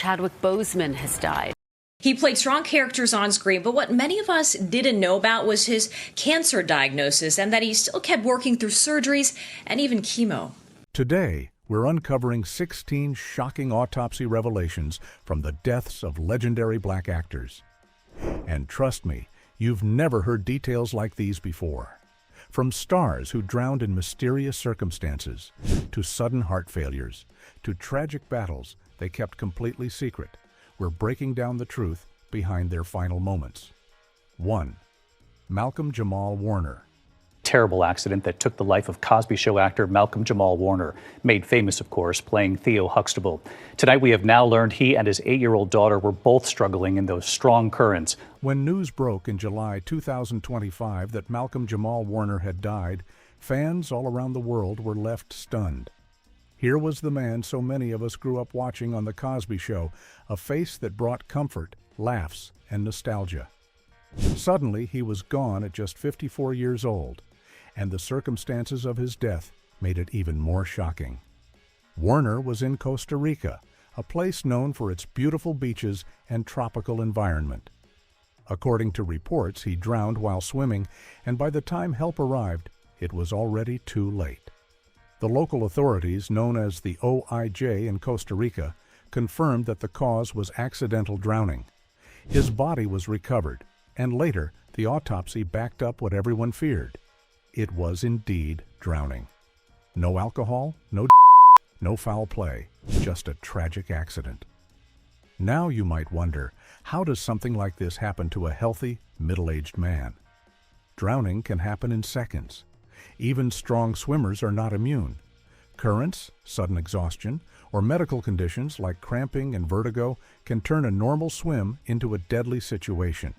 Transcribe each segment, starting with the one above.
Chadwick Boseman has died. He played strong characters on screen, but what many of us didn't know about was his cancer diagnosis and that he still kept working through surgeries and even chemo. Today, we're uncovering 16 shocking autopsy revelations from the deaths of legendary black actors. And trust me, you've never heard details like these before. From stars who drowned in mysterious circumstances, to sudden heart failures, to tragic battles they kept completely secret, we're breaking down the truth behind their final moments. 1. Malcolm Jamal Warner. Terrible accident that took the life of Cosby Show actor Malcolm Jamal Warner, made famous, of course, playing Theo Huxtable. Tonight, we have now learned he and his 8-year-old daughter were both struggling in those strong currents. When news broke in July 2025 that Malcolm Jamal Warner had died, fans all around the world were left stunned. Here was the man so many of us grew up watching on The Cosby Show, a face that brought comfort, laughs, and nostalgia. Suddenly, he was gone at just 54 years old, and the circumstances of his death made it even more shocking. Warner was in Costa Rica, a place known for its beautiful beaches and tropical environment. According to reports, he drowned while swimming, and by the time help arrived, it was already too late. The local authorities, known as the OIJ in Costa Rica, confirmed that the cause was accidental drowning. His body was recovered, and later the autopsy backed up what everyone feared. It was indeed drowning. No alcohol, no foul play, just a tragic accident. Now you might wonder, how does something like this happen to a healthy, middle-aged man? Drowning can happen in seconds. Even strong swimmers are not immune. Currents, sudden exhaustion, or medical conditions like cramping and vertigo can turn a normal swim into a deadly situation.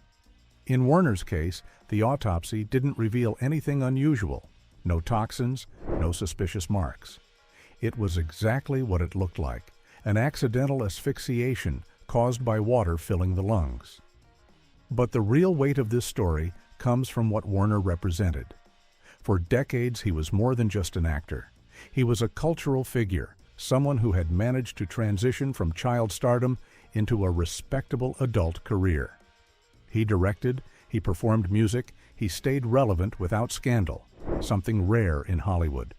In Warner's case, the autopsy didn't reveal anything unusual. No toxins, no suspicious marks. It was exactly what it looked like, an accidental asphyxiation caused by water filling the lungs. But the real weight of this story comes from what Warner represented. For decades, he was more than just an actor. He was a cultural figure, someone who had managed to transition from child stardom into a respectable adult career. He directed, he performed music, he stayed relevant without scandal, something rare in Hollywood.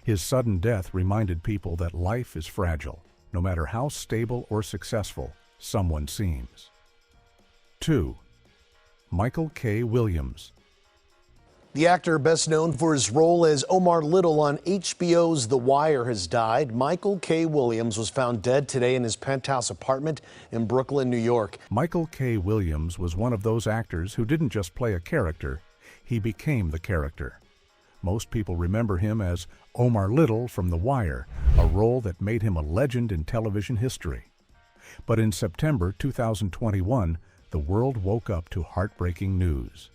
His sudden death reminded people that life is fragile, no matter how stable or successful someone seems. 2. Michael K. Williams. The actor, best known for his role as Omar Little on HBO's The Wire, has died. Michael K. Williams was found dead today in his penthouse apartment in Brooklyn, New York. Michael K. Williams was one of those actors who didn't just play a character, he became the character. Most people remember him as Omar Little from The Wire, a role that made him a legend in television history. But in September 2021, the world woke up to heartbreaking news.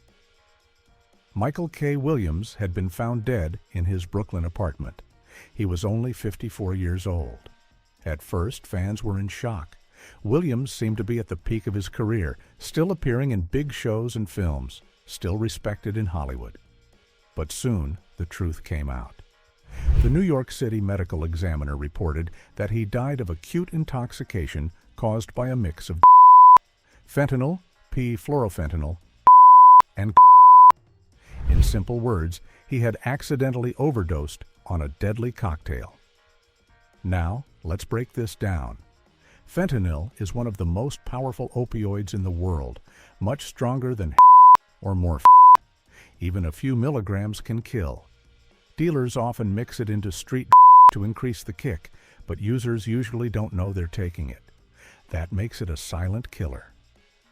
Michael K. Williams had been found dead in his Brooklyn apartment. He was only 54 years old. At first, fans were in shock. Williams seemed to be at the peak of his career, still appearing in big shows and films, still respected in Hollywood. But soon, the truth came out. The New York City Medical Examiner reported that he died of acute intoxication caused by a mix of fentanyl, p-fluorofentanyl, and in simple words, he had accidentally overdosed on a deadly cocktail. Now, let's break this down. Fentanyl is one of the most powerful opioids in the world, much stronger than or morphine. Even a few milligrams can kill. Dealers often mix it into street to increase the kick, but users usually don't know they're taking it. That makes it a silent killer.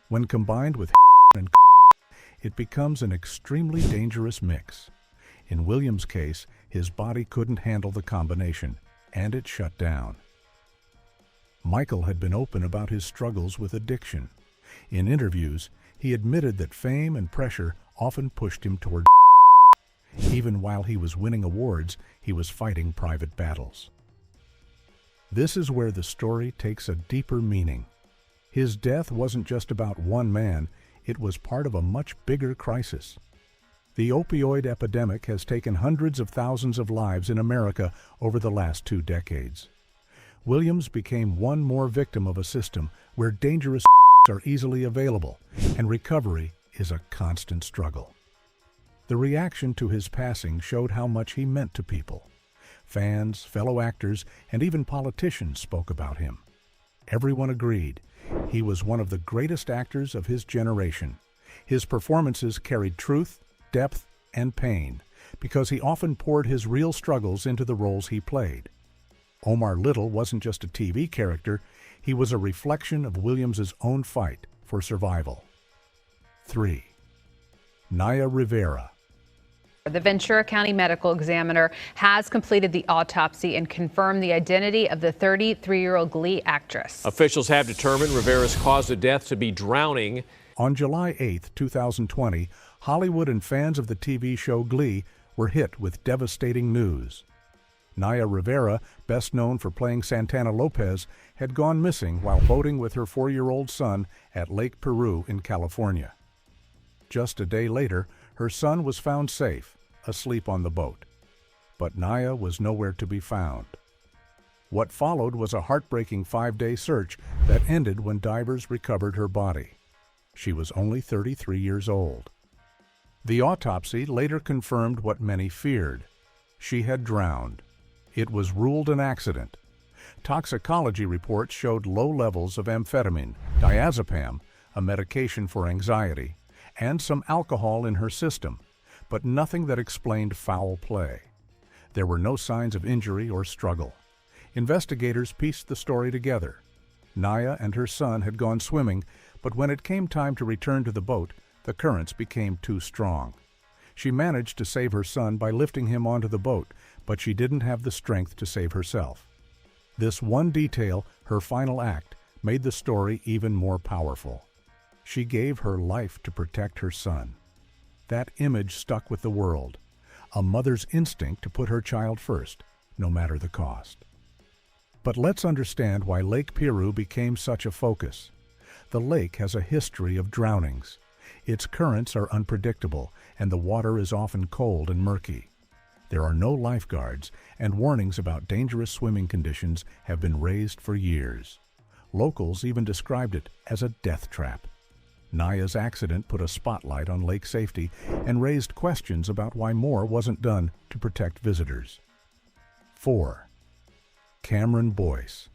When combined with and it becomes an extremely dangerous mix. In Williams' case, his body couldn't handle the combination, and it shut down. Michael had been open about his struggles with addiction. In interviews, he admitted that fame and pressure often pushed him toward even while he was winning awards, he was fighting private battles. This is where the story takes a deeper meaning. His death wasn't just about one man, it was part of a much bigger crisis. The opioid epidemic has taken hundreds of thousands of lives in America over the last 2 decades. Williams became one more victim of a system where dangerous are easily available, and recovery is a constant struggle. The reaction to his passing showed how much he meant to people. Fans, fellow actors, and even politicians spoke about him. Everyone agreed he was one of the greatest actors of his generation. His performances carried truth, depth, and pain, because he often poured his real struggles into the roles he played. Omar Little wasn't just a TV character, he was a reflection of Williams's own fight for survival. 3. Naya Rivera. The Ventura County Medical Examiner has completed the autopsy and confirmed the identity of the 33-year-old Glee actress. Officials have determined Rivera's cause of death to be drowning. On July 8, 2020, Hollywood and fans of the TV show Glee were hit with devastating news. Naya Rivera, best known for playing Santana Lopez, had gone missing while boating with her 4-year-old son at Lake Peru in California. Just a day later, her son was found safe, asleep on the boat. But Naya was nowhere to be found. What followed was a heartbreaking 5-day search that ended when divers recovered her body. She was only 33 years old. The autopsy later confirmed what many feared. She had drowned. It was ruled an accident. Toxicology reports showed low levels of amphetamine, diazepam, a medication for anxiety, and some alcohol in her system, but nothing that explained foul play. There were no signs of injury or struggle. Investigators pieced the story together. Naya and her son had gone swimming, but when it came time to return to the boat, the currents became too strong. She managed to save her son by lifting him onto the boat, but she didn't have the strength to save herself. This one detail, her final act, made the story even more powerful. She gave her life to protect her son. That image stuck with the world, a mother's instinct to put her child first, no matter the cost. But let's understand why Lake Peru became such a focus. The lake has a history of drownings. Its currents are unpredictable, and the water is often cold and murky. There are no lifeguards, and warnings about dangerous swimming conditions have been raised for years. Locals even described it as a death trap. Naya's accident put a spotlight on lake safety and raised questions about why more wasn't done to protect visitors. 4. Cameron Boyce.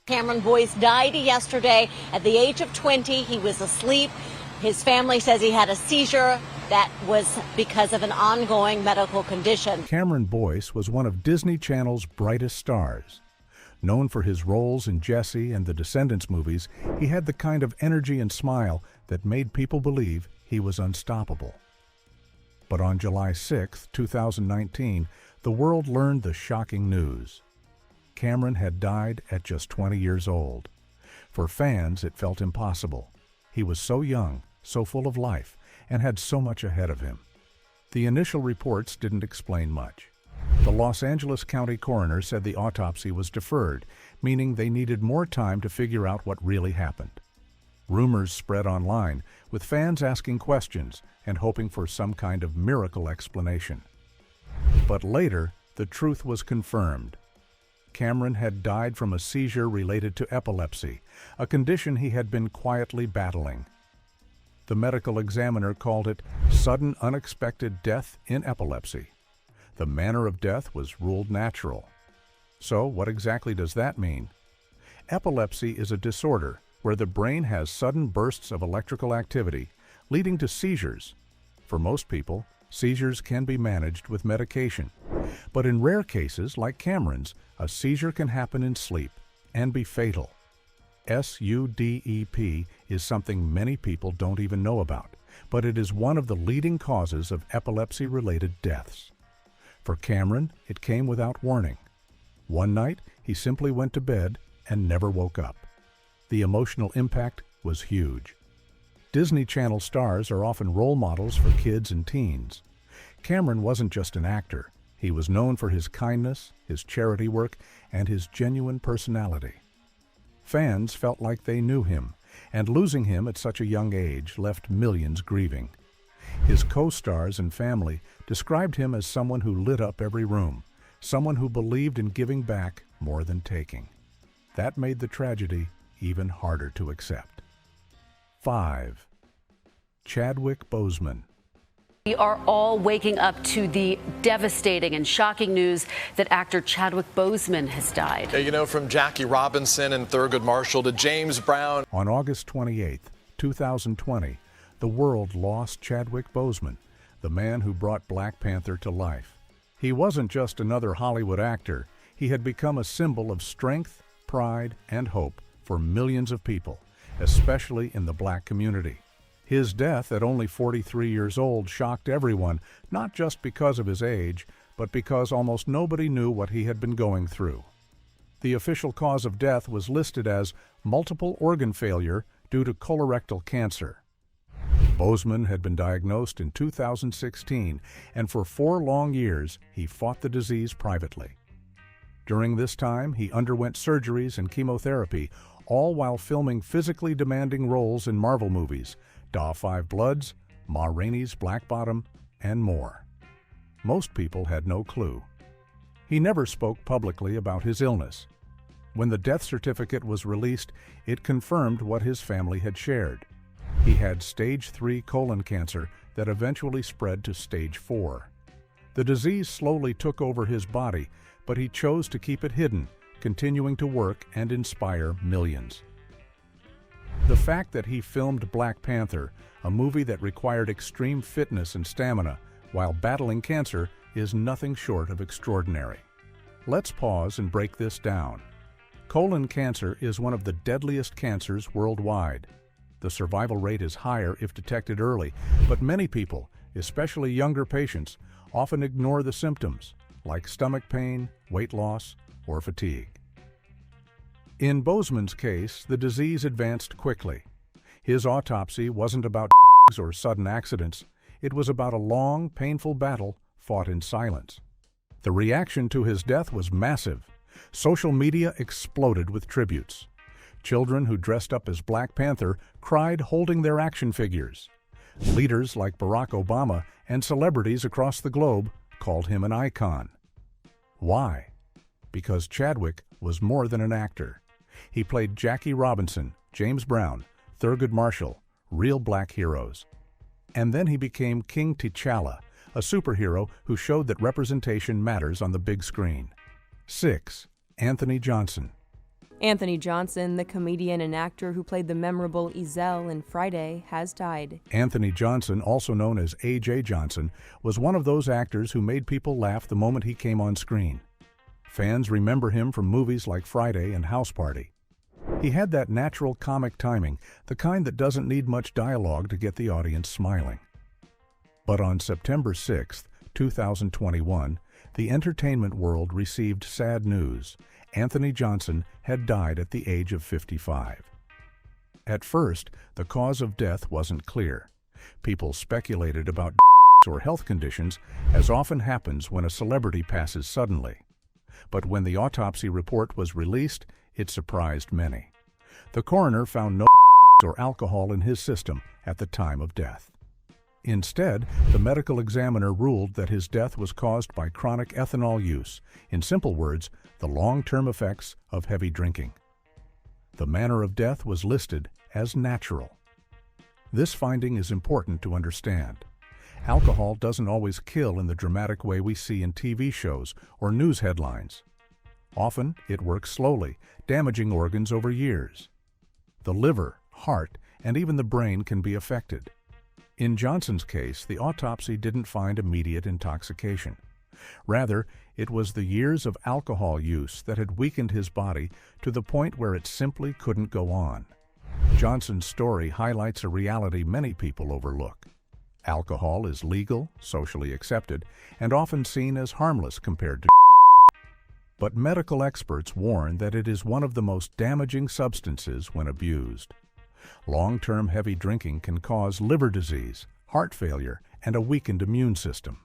Cameron Boyce died yesterday at the age of 20. He was asleep. His family says he had a seizure that was because of an ongoing medical condition. Cameron Boyce was one of Disney Channel's brightest stars. Known for his roles in Jessie and the Descendants movies, he had the kind of energy and smile that made people believe he was unstoppable. But on July 6, 2019, the world learned the shocking news. Cameron had died at just 20 years old. For fans, it felt impossible. He was so young, so full of life, and had so much ahead of him. The initial reports didn't explain much. The Los Angeles County coroner said the autopsy was deferred, meaning they needed more time to figure out what really happened. Rumors spread online, with fans asking questions and hoping for some kind of miracle explanation. But later, the truth was confirmed. Cameron had died from a seizure related to epilepsy, a condition he had been quietly battling. The medical examiner called it sudden unexpected death in epilepsy. The manner of death was ruled natural. So what exactly does that mean? Epilepsy is a disorder where the brain has sudden bursts of electrical activity, leading to seizures. For most people, seizures can be managed with medication. But in rare cases, like Cameron's, a seizure can happen in sleep and be fatal. SUDEP is something many people don't even know about, but it is one of the leading causes of epilepsy-related deaths. For Cameron, it came without warning. One night, he simply went to bed and never woke up. The emotional impact was huge. Disney Channel stars are often role models for kids and teens. Cameron wasn't just an actor. He was known for his kindness, his charity work, and his genuine personality. Fans felt like they knew him, and losing him at such a young age left millions grieving. His co-stars and family described him as someone who lit up every room, someone who believed in giving back more than taking. That made the tragedy even harder to accept. 5. Chadwick Boseman. We are all waking up to the devastating and shocking news that actor Chadwick Boseman has died. Yeah, you know, from Jackie Robinson and Thurgood Marshall to James Brown. On August 28, 2020, the world lost Chadwick Boseman, the man who brought Black Panther to life. He wasn't just another Hollywood actor. He had become a symbol of strength, pride, and hope for millions of people, especially in the Black community. His death at only 43 years old shocked everyone, not just because of his age, but because almost nobody knew what he had been going through. The official cause of death was listed as multiple organ failure due to colorectal cancer. Boseman had been diagnosed in 2016, and for 4 long years he fought the disease privately. During this time, he underwent surgeries and chemotherapy, all while filming physically demanding roles in Marvel movies, Da 5 Bloods, Ma Rainey's Black Bottom, and more. Most people had no clue. He never spoke publicly about his illness. When the death certificate was released, it confirmed what his family had shared. He had stage 3 colon cancer that eventually spread to stage 4. The disease slowly took over his body, but he chose to keep it hidden, continuing to work and inspire millions. The fact that he filmed Black Panther, a movie that required extreme fitness and stamina while battling cancer, is nothing short of extraordinary. Let's pause and break this down. Colon cancer is one of the deadliest cancers worldwide. The survival rate is higher if detected early, but many people, especially younger patients, often ignore the symptoms, like stomach pain, weight loss, or fatigue. In Boseman's case, the disease advanced quickly. His autopsy wasn't about or sudden accidents. It was about a long, painful battle fought in silence. The reaction to his death was massive. Social media exploded with tributes. Children who dressed up as Black Panther cried holding their action figures. Leaders like Barack Obama and celebrities across the globe called him an icon. Why? Because Chadwick was more than an actor. He played Jackie Robinson, James Brown, Thurgood Marshall, real Black heroes. And then he became King T'Challa, a superhero who showed that representation matters on the big screen. 6. Anthony Johnson. Anthony Johnson, the comedian and actor who played the memorable Ezell in Friday, has died. Anthony Johnson, also known as A.J. Johnson, was one of those actors who made people laugh the moment he came on screen. Fans remember him from movies like Friday and House Party. He had that natural comic timing, the kind that doesn't need much dialogue to get the audience smiling. But on September 6, 2021, the entertainment world received sad news. Anthony Johnson had died at the age of 55. At first, the cause of death wasn't clear. People speculated about or health conditions, as often happens when a celebrity passes suddenly. But when the autopsy report was released, it surprised many. The coroner found no or alcohol in his system at the time of death. Instead, the medical examiner ruled that his death was caused by chronic ethanol use, in simple words, the long-term effects of heavy drinking. The manner of death was listed as natural. This finding is important to understand. Alcohol doesn't always kill in the dramatic way we see in TV shows or news headlines. Often, it works slowly, damaging organs over years. The liver, heart, and even the brain can be affected. In Johnson's case, the autopsy didn't find immediate intoxication. Rather, it was the years of alcohol use that had weakened his body to the point where it simply couldn't go on. Johnson's story highlights a reality many people overlook. Alcohol is legal, socially accepted, and often seen as harmless compared to but medical experts warn that it is one of the most damaging substances when abused. Long-term heavy drinking can cause liver disease, heart failure, and a weakened immune system.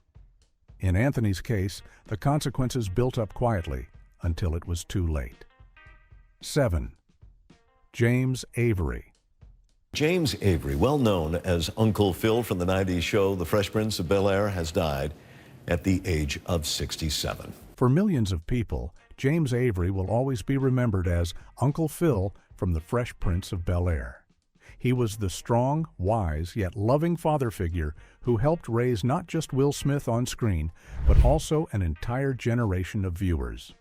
In Anthony's case, the consequences built up quietly until it was too late. 7. James Avery. James Avery, well known as Uncle Phil from the 90s show The Fresh Prince of Bel-Air, has died at the age of 67. For millions of people, James Avery will always be remembered as Uncle Phil from The Fresh Prince of Bel-Air. He was the strong, wise, yet loving father figure who helped raise not just Will Smith on screen, but also an entire generation of viewers.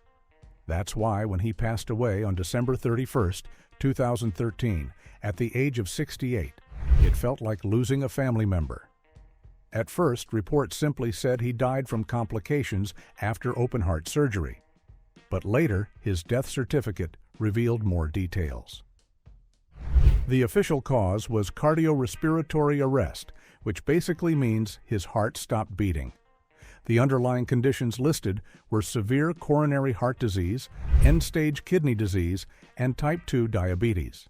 That's why when he passed away on December 31st, 2013, at the age of 68, it felt like losing a family member. At first, reports simply said he died from complications after open-heart surgery. But later, his death certificate revealed more details. The official cause was cardiorespiratory arrest, which basically means his heart stopped beating. The underlying conditions listed were severe coronary heart disease, end-stage kidney disease, and type 2 diabetes.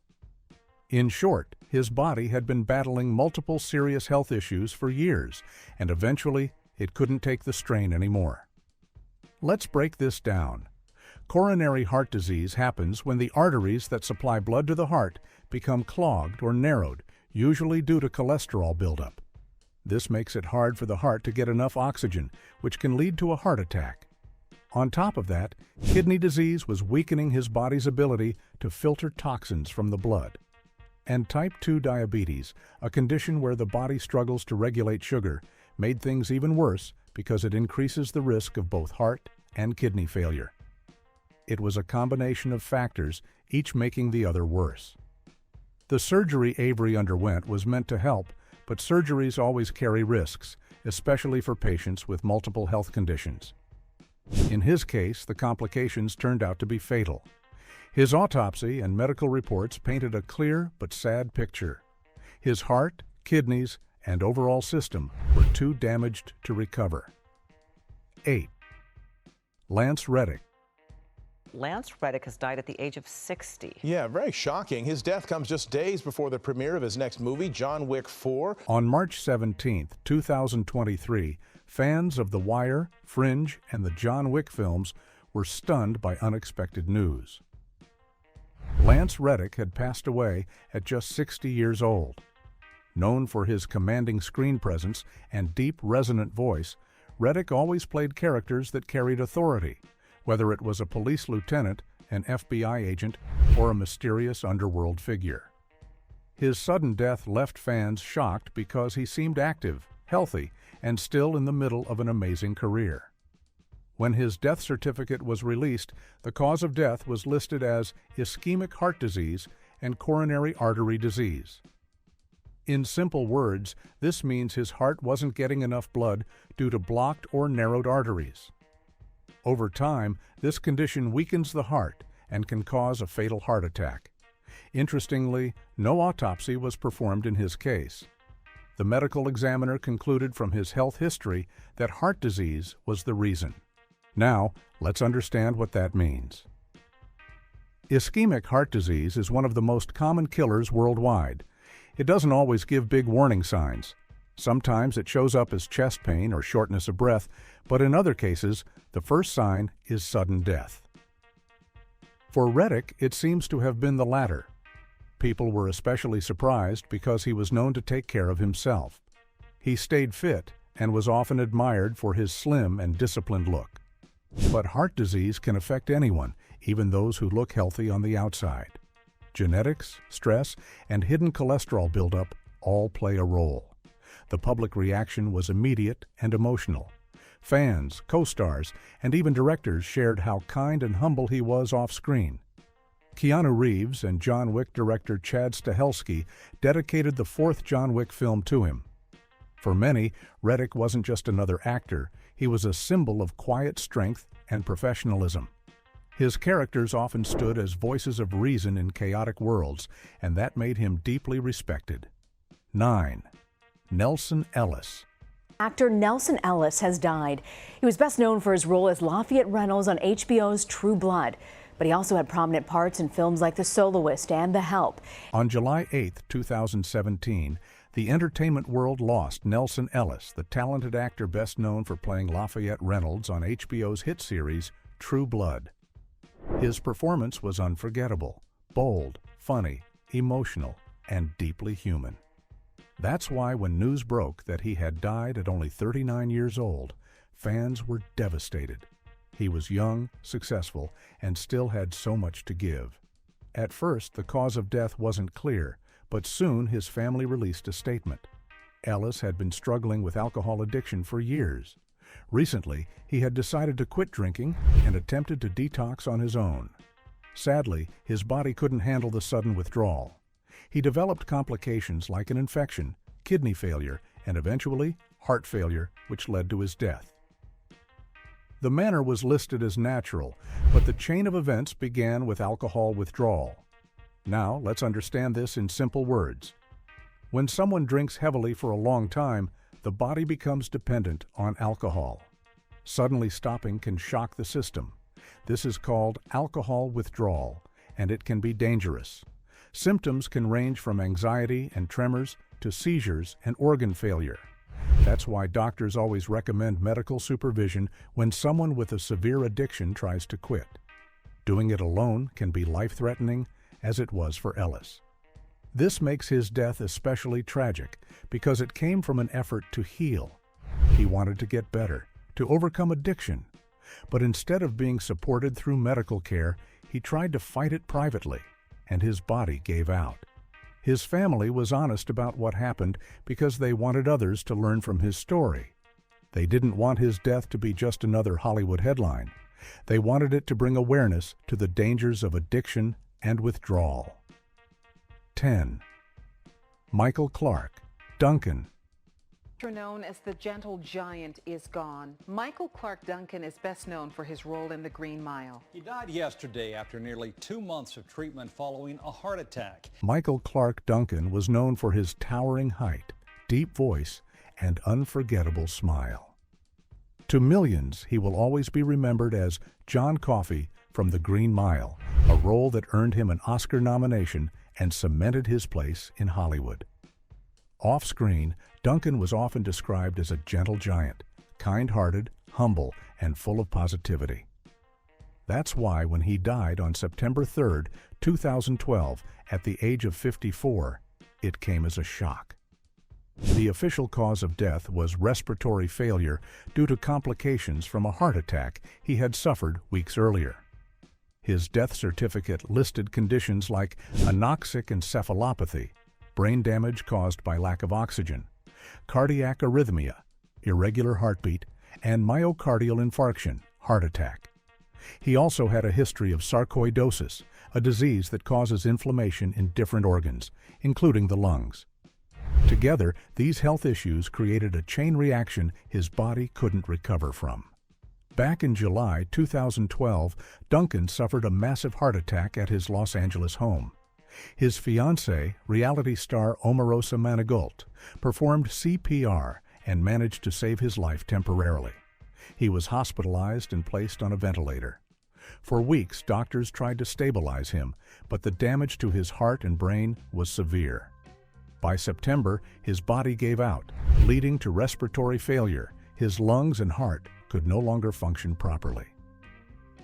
In short, his body had been battling multiple serious health issues for years, and eventually it couldn't take the strain anymore. Let's break this down. Coronary heart disease happens when the arteries that supply blood to the heart become clogged or narrowed, usually due to cholesterol buildup. This makes it hard for the heart to get enough oxygen, which can lead to a heart attack. On top of that, kidney disease was weakening his body's ability to filter toxins from the blood. And type 2 diabetes, a condition where the body struggles to regulate sugar, made things even worse because it increases the risk of both heart and kidney failure. It was a combination of factors, each making the other worse. The surgery Avery underwent was meant to help, but surgeries always carry risks, especially for patients with multiple health conditions. In his case, the complications turned out to be fatal. His autopsy and medical reports painted a clear but sad picture. His heart, kidneys, and overall system were too damaged to recover. 8. Lance Reddick. Lance Reddick has died at the age of 60. Yeah, very shocking. His death comes just days before the premiere of his next movie, John Wick 4. On March 17, 2023, fans of The Wire, Fringe, and the John Wick films were stunned by unexpected news. Lance Reddick had passed away at just 60 years old. Known for his commanding screen presence and deep, resonant voice, Reddick always played characters that carried authority, whether it was a police lieutenant, an FBI agent, or a mysterious underworld figure. His sudden death left fans shocked because he seemed active, healthy, and still in the middle of an amazing career. When his death certificate was released, the cause of death was listed as ischemic heart disease and coronary artery disease. In simple words, this means his heart wasn't getting enough blood due to blocked or narrowed arteries. Over time, this condition weakens the heart and can cause a fatal heart attack. Interestingly, no autopsy was performed in his case. The medical examiner concluded from his health history that heart disease was the reason. Now, let's understand what that means. Ischemic heart disease is one of the most common killers worldwide. It doesn't always give big warning signs. Sometimes it shows up as chest pain or shortness of breath, but in other cases, the first sign is sudden death. For Reddick, it seems to have been the latter. People were especially surprised because he was known to take care of himself. He stayed fit and was often admired for his slim and disciplined look. But heart disease can affect anyone, even those who look healthy on the outside. Genetics, stress, and hidden cholesterol buildup all play a role. The public reaction was immediate and emotional. Fans, co-stars, and even directors shared how kind and humble he was off-screen. Keanu Reeves and John Wick director Chad Stahelski dedicated the fourth John Wick film to him. For many, Reddick wasn't just another actor, he was a symbol of quiet strength and professionalism. His characters often stood as voices of reason in chaotic worlds, and that made him deeply respected. 9. Nelson Ellis. Actor Nelson Ellis has died. He was best known for his role as Lafayette Reynolds on HBO's True Blood, but he also had prominent parts in films like The Soloist and The Help. On July 8, 2017, the entertainment world lost Nelson Ellis, the talented actor best known for playing Lafayette Reynolds on HBO's hit series True Blood. His performance was unforgettable, bold, funny, emotional, and deeply human. That's why when news broke that he had died at only 39 years old, fans were devastated. He was young, successful, and still had so much to give. At first, the cause of death wasn't clear, but soon his family released a statement. Ellis had been struggling with alcohol addiction for years. Recently, he had decided to quit drinking and attempted to detox on his own. Sadly, his body couldn't handle the sudden withdrawal. He developed complications like an infection, kidney failure, and eventually heart failure, which led to his death. The manner was listed as natural, but the chain of events began with alcohol withdrawal. Now, let's understand this in simple words. When someone drinks heavily for a long time, the body becomes dependent on alcohol. Suddenly stopping can shock the system. This is called alcohol withdrawal, and it can be dangerous. Symptoms can range from anxiety and tremors to seizures and organ failure. That's why doctors always recommend medical supervision when someone with a severe addiction tries to quit. Doing it alone can be life-threatening, as it was for Ellis. This makes his death especially tragic because it came from an effort to heal. He wanted to get better, to overcome addiction. But instead of being supported through medical care, he tried to fight it privately, and his body gave out. His family was honest about what happened because they wanted others to learn from his story. They didn't want his death to be just another Hollywood headline. They wanted it to bring awareness to the dangers of addiction and withdrawal. 10. Michael Clarke, Duncan. Known as the Gentle Giant, is gone. Michael Clarke Duncan is best known for his role in The Green Mile. He died yesterday after nearly 2 months of treatment following a heart attack. Michael Clarke Duncan was known for his towering height, deep voice, and unforgettable smile. To millions, he will always be remembered as John Coffey from The Green Mile, a role that earned him an Oscar nomination and cemented his place in Hollywood. Off-screen, Duncan was often described as a gentle giant, kind-hearted, humble, and full of positivity. That's why when he died on September 3, 2012, at the age of 54, it came as a shock. The official cause of death was respiratory failure due to complications from a heart attack he had suffered weeks earlier. His death certificate listed conditions like anoxic encephalopathy, brain damage caused by lack of oxygen, cardiac arrhythmia, irregular heartbeat, and myocardial infarction, heart attack. He also had a history of sarcoidosis, a disease that causes inflammation in different organs, including the lungs. Together, these health issues created a chain reaction his body couldn't recover from. Back in July 2012, Duncan suffered a massive heart attack at his Los Angeles home. His fiancée, reality star Omarosa Manigault, performed CPR and managed to save his life temporarily. He was hospitalized and placed on a ventilator. For weeks, doctors tried to stabilize him, but the damage to his heart and brain was severe. By September, his body gave out, leading to respiratory failure. His lungs and heart could no longer function properly.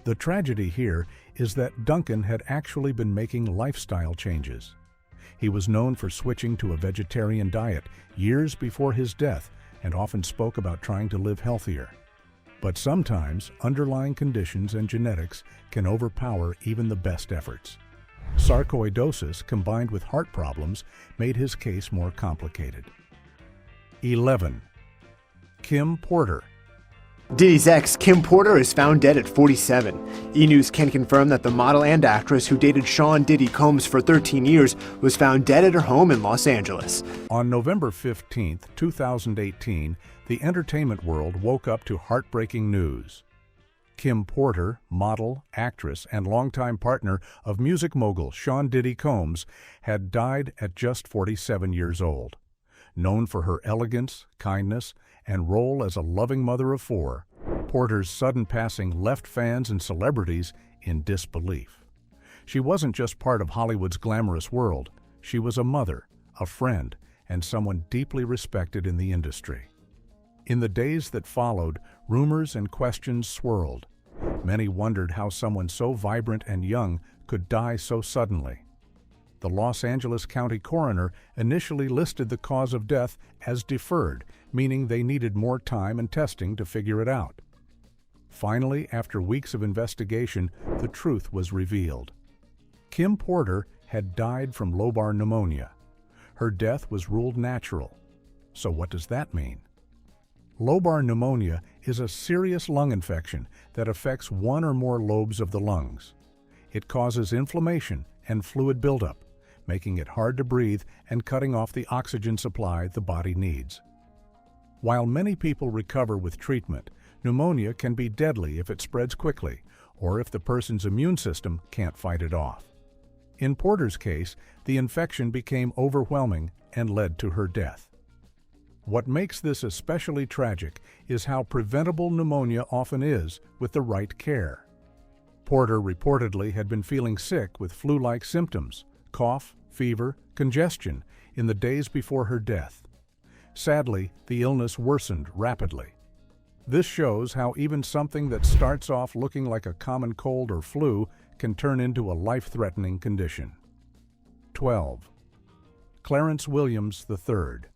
The tragedy here is that Duncan had actually been making lifestyle changes. He was known for switching to a vegetarian diet years before his death and often spoke about trying to live healthier. But sometimes underlying conditions and genetics can overpower even the best efforts. Sarcoidosis combined with heart problems made his case more complicated. 11. Kim Porter. Diddy's ex, Kim Porter, is found dead at 47. E! News can confirm that the model and actress who dated Sean Diddy Combs for 13 years was found dead at her home in Los Angeles. On November 15, 2018, the entertainment world woke up to heartbreaking news. Kim Porter, model, actress, and longtime partner of music mogul Sean Diddy Combs, had died at just 47 years old. Known for her elegance, kindness, and role as a loving mother of four, Porter's sudden passing left fans and celebrities in disbelief. She wasn't just part of Hollywood's glamorous world. She was a mother, a friend, and someone deeply respected in the industry. In the days that followed, rumors and questions swirled. Many wondered how someone so vibrant and young could die so suddenly. The Los Angeles County coroner initially listed the cause of death as deferred, meaning they needed more time and testing to figure it out. Finally, after weeks of investigation, the truth was revealed. Kim Porter had died from lobar pneumonia. Her death was ruled natural. So what does that mean? Lobar pneumonia is a serious lung infection that affects one or more lobes of the lungs. It causes inflammation and fluid buildup, making it hard to breathe and cutting off the oxygen supply the body needs. While many people recover with treatment, pneumonia can be deadly if it spreads quickly or if the person's immune system can't fight it off. In Porter's case, the infection became overwhelming and led to her death. What makes this especially tragic is how preventable pneumonia often is with the right care. Porter reportedly had been feeling sick with flu-like symptoms, cough, fever, congestion, in the days before her death. Sadly, the illness worsened rapidly. This shows how even something that starts off looking like a common cold or flu can turn into a life-threatening condition. 12. Clarence Williams III.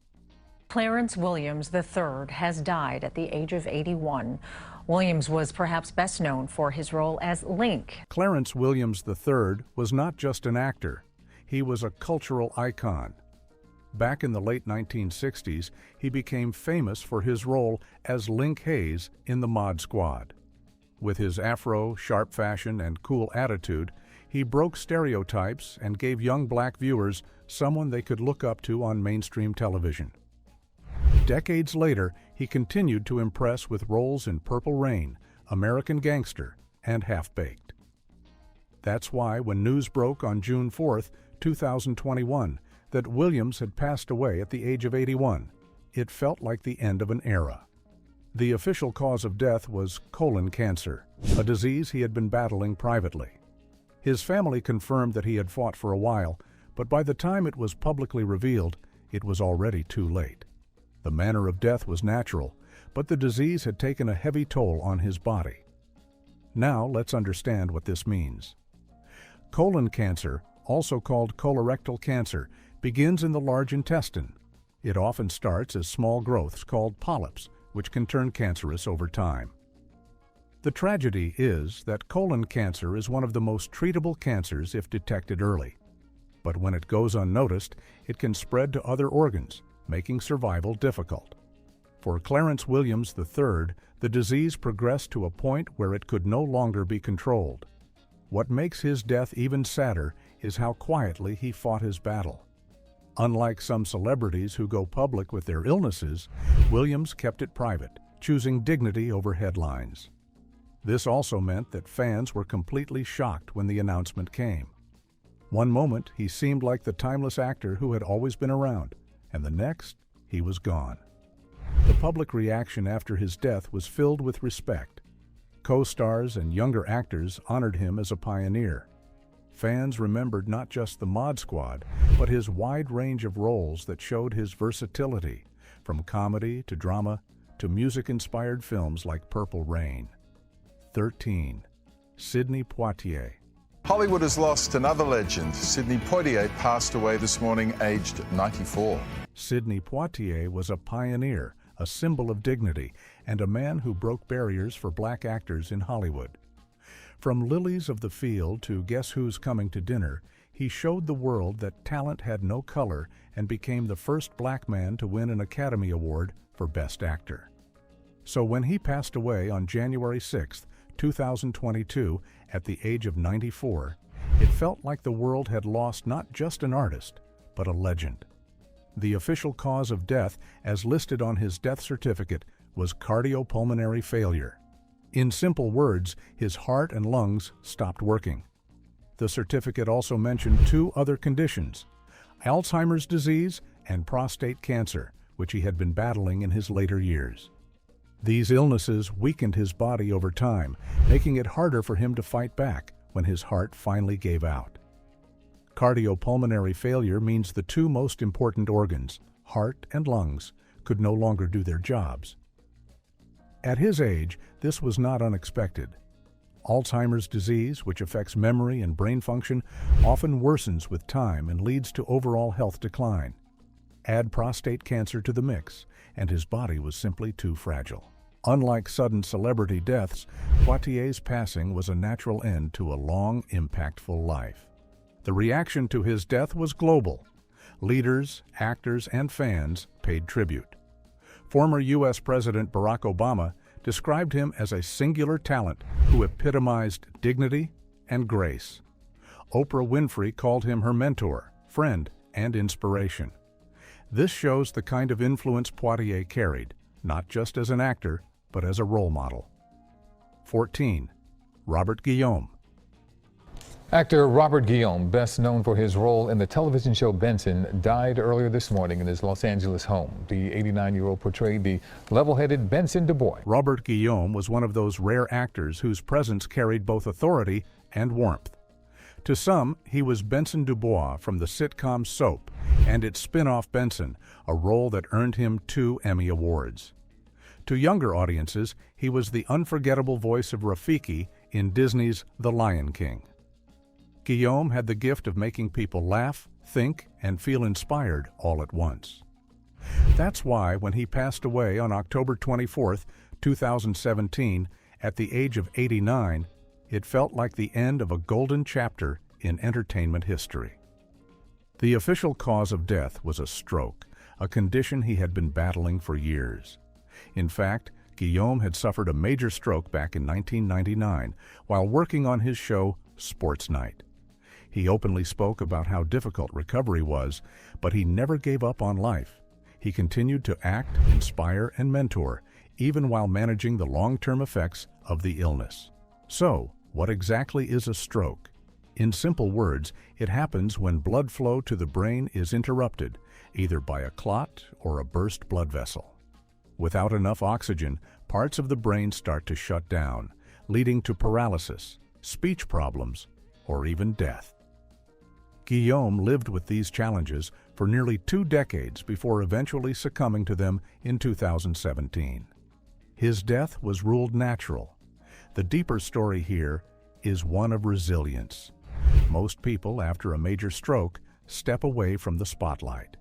Clarence Williams III has died at the age of 81. Williams was perhaps best known for his role as Link. Clarence Williams III was not just an actor. He was a cultural icon. Back in the late 1960s, he became famous for his role as Link Hayes in the Mod Squad. With his afro, sharp fashion, and cool attitude, he broke stereotypes and gave young black viewers someone they could look up to on mainstream television. Decades later, he continued to impress with roles in Purple Rain, American Gangster, and Half-Baked. That's why when news broke on June 4, 2021, that Williams had passed away at the age of 81, it felt like the end of an era. The official cause of death was colon cancer, a disease he had been battling privately. His family confirmed that he had fought for a while, but by the time it was publicly revealed, it was already too late. The manner of death was natural, but the disease had taken a heavy toll on his body. Now let's understand what this means. Colon cancer, also called colorectal cancer, begins in the large intestine. It often starts as small growths called polyps, which can turn cancerous over time. The tragedy is that colon cancer is one of the most treatable cancers if detected early. But when it goes unnoticed, it can spread to other organs, making survival difficult. For Clarence Williams III, the disease progressed to a point where it could no longer be controlled. What makes his death even sadder is how quietly he fought his battle. Unlike some celebrities who go public with their illnesses, Williams kept it private, choosing dignity over headlines. This also meant that fans were completely shocked when the announcement came. One moment, he seemed like the timeless actor who had always been around, and the next, he was gone. The public reaction after his death was filled with respect. Co-stars and younger actors honored him as a pioneer. Fans remembered not just the Mod Squad, but his wide range of roles that showed his versatility, from comedy to drama to music-inspired films like Purple Rain. 13. Sidney Poitier. Hollywood has lost another legend. Sidney Poitier passed away this morning, aged 94. Sidney Poitier was a pioneer, a symbol of dignity, and a man who broke barriers for black actors in Hollywood. From Lilies of the Field to Guess Who's Coming to Dinner, he showed the world that talent had no color and became the first black man to win an Academy Award for Best Actor. So when he passed away on January 6, 2022, at the age of 94, it felt like the world had lost not just an artist, but a legend. The official cause of death, as listed on his death certificate, was cardiopulmonary failure. In simple words, his heart and lungs stopped working. The certificate also mentioned two other conditions: Alzheimer's disease and prostate cancer, which he had been battling in his later years. These illnesses weakened his body over time, making it harder for him to fight back when his heart finally gave out. Cardiopulmonary failure means the two most important organs, heart and lungs, could no longer do their jobs. At his age, this was not unexpected. Alzheimer's disease, which affects memory and brain function, often worsens with time and leads to overall health decline. Add prostate cancer to the mix, and his body was simply too fragile. Unlike sudden celebrity deaths, Poitier's passing was a natural end to a long, impactful life. The reaction to his death was global. Leaders, actors, and fans paid tribute. Former U.S. President Barack Obama described him as a singular talent who epitomized dignity and grace. Oprah Winfrey called him her mentor, friend, and inspiration. This shows the kind of influence Poitier carried, not just as an actor, but as a role model. 14. Robert Guillaume. Actor Robert Guillaume, best known for his role in the television show Benson, died earlier this morning in his Los Angeles home. The 89-year-old portrayed the level-headed Benson Du Bois. Robert Guillaume was one of those rare actors whose presence carried both authority and warmth. To some, he was Benson Du Bois from the sitcom Soap and its spin-off Benson, a role that earned him 2 Emmy Awards. To younger audiences, he was the unforgettable voice of Rafiki in Disney's The Lion King. Guillaume had the gift of making people laugh, think, and feel inspired all at once. That's why when he passed away on October 24, 2017, at the age of 89, it felt like the end of a golden chapter in entertainment history. The official cause of death was a stroke, a condition he had been battling for years. In fact, Guillaume had suffered a major stroke back in 1999 while working on his show Sports Night. He openly spoke about how difficult recovery was, but he never gave up on life. He continued to act, inspire, and mentor, even while managing the long-term effects of the illness. So, what exactly is a stroke? In simple words, it happens when blood flow to the brain is interrupted, either by a clot or a burst blood vessel. Without enough oxygen, parts of the brain start to shut down, leading to paralysis, speech problems, or even death. Guillaume lived with these challenges for nearly 2 decades before eventually succumbing to them in 2017. His death was ruled natural. The deeper story here is one of resilience. Most people, after a major stroke, step away from the spotlight.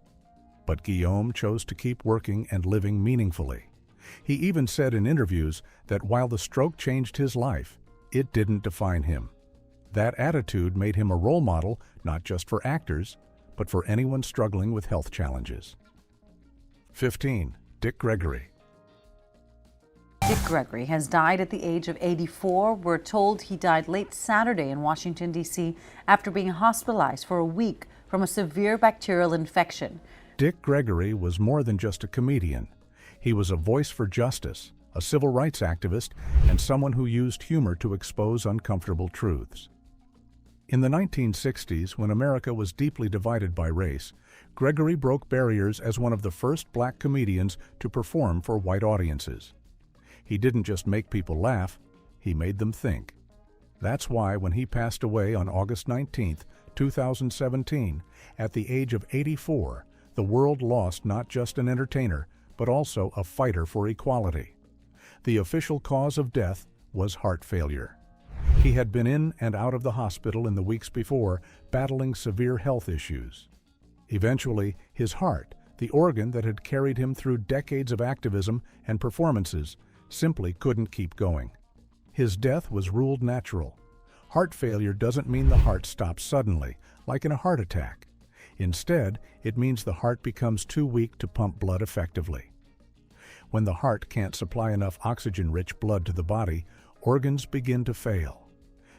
But Guillaume chose to keep working and living meaningfully. He even said in interviews that while the stroke changed his life, it didn't define him. That attitude made him a role model not just for actors, but for anyone struggling with health challenges. 15. Dick Gregory. Dick Gregory has died at the age of 84. We're told he died late Saturday in Washington, D.C. after being hospitalized for a week from a severe bacterial infection. Dick Gregory was more than just a comedian. He was a voice for justice, a civil rights activist, and someone who used humor to expose uncomfortable truths. In the 1960s, when America was deeply divided by race, Gregory broke barriers as one of the first black comedians to perform for white audiences. He didn't just make people laugh, he made them think. That's why when he passed away on August 19, 2017, at the age of 84, the world lost not just an entertainer, but also a fighter for equality. The official cause of death was heart failure. He had been in and out of the hospital in the weeks before, battling severe health issues. Eventually, his heart, the organ that had carried him through decades of activism and performances, simply couldn't keep going. His death was ruled natural. Heart failure doesn't mean the heart stops suddenly, like in a heart attack. Instead, it means the heart becomes too weak to pump blood effectively. When the heart can't supply enough oxygen-rich blood to the body, organs begin to fail.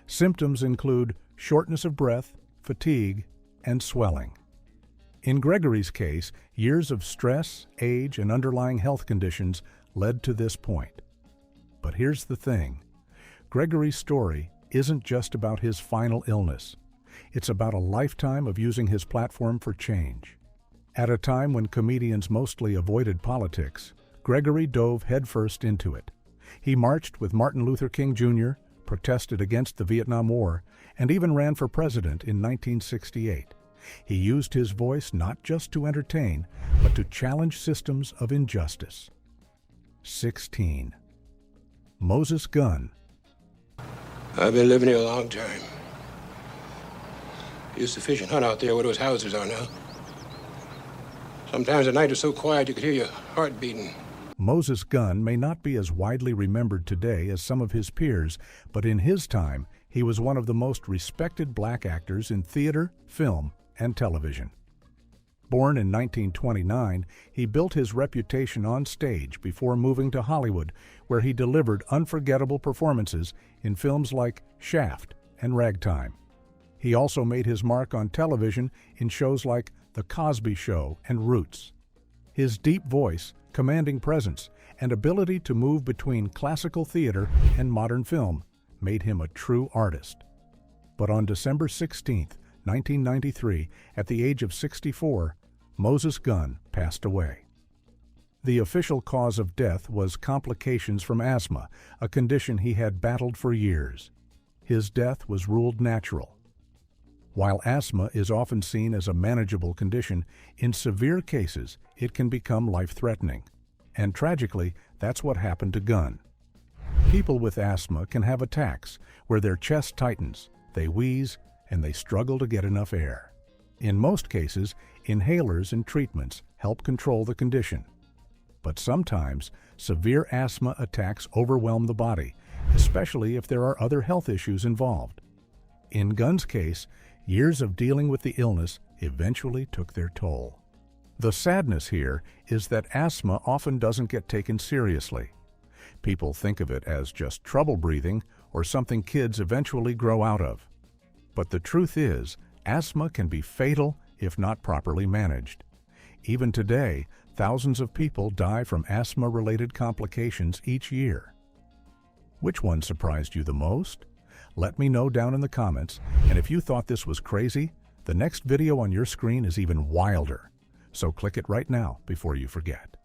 Symptoms include shortness of breath, fatigue, and swelling. In Gregory's case, years of stress, age, and underlying health conditions led to this point. But here's the thing. Gregory's story isn't just about his final illness. It's about a lifetime of using his platform for change. At a time when comedians mostly avoided politics, Gregory dove headfirst into it. He marched with Martin Luther King Jr., protested against the Vietnam War, and even ran for president in 1968. He used his voice not just to entertain, but to challenge systems of injustice. 16. Moses Gunn. I've been living here a long time. Used to fish and hunt out there where those houses are now. Sometimes the night was so quiet you could hear your heart beating. Moses Gunn may not be as widely remembered today as some of his peers, but in his time, he was one of the most respected black actors in theater, film, and television. Born in 1929, he built his reputation on stage before moving to Hollywood, where he delivered unforgettable performances in films like Shaft and Ragtime. He also made his mark on television in shows like The Cosby Show and Roots. His deep voice, commanding presence, and ability to move between classical theater and modern film made him a true artist. But on December 16, 1993, at the age of 64, Moses Gunn passed away. The official cause of death was complications from asthma, a condition he had battled for years. His death was ruled natural. While asthma is often seen as a manageable condition, in severe cases it can become life-threatening. And tragically, that's what happened to Gunn. People with asthma can have attacks where their chest tightens, they wheeze, and they struggle to get enough air. In most cases, inhalers and treatments help control the condition. But sometimes, severe asthma attacks overwhelm the body, especially if there are other health issues involved. In Gunn's case, years of dealing with the illness eventually took their toll. The sadness here is that asthma often doesn't get taken seriously. People think of it as just trouble breathing or something kids eventually grow out of. But the truth is, asthma can be fatal if not properly managed. Even today, thousands of people die from asthma-related complications each year. Which one surprised you the most? Let me know down in the comments, and if you thought this was crazy, the next video on your screen is even wilder. So click it right now before you forget.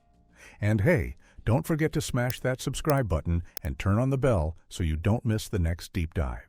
And hey, don't forget to smash that subscribe button and turn on the bell so you don't miss the next deep dive.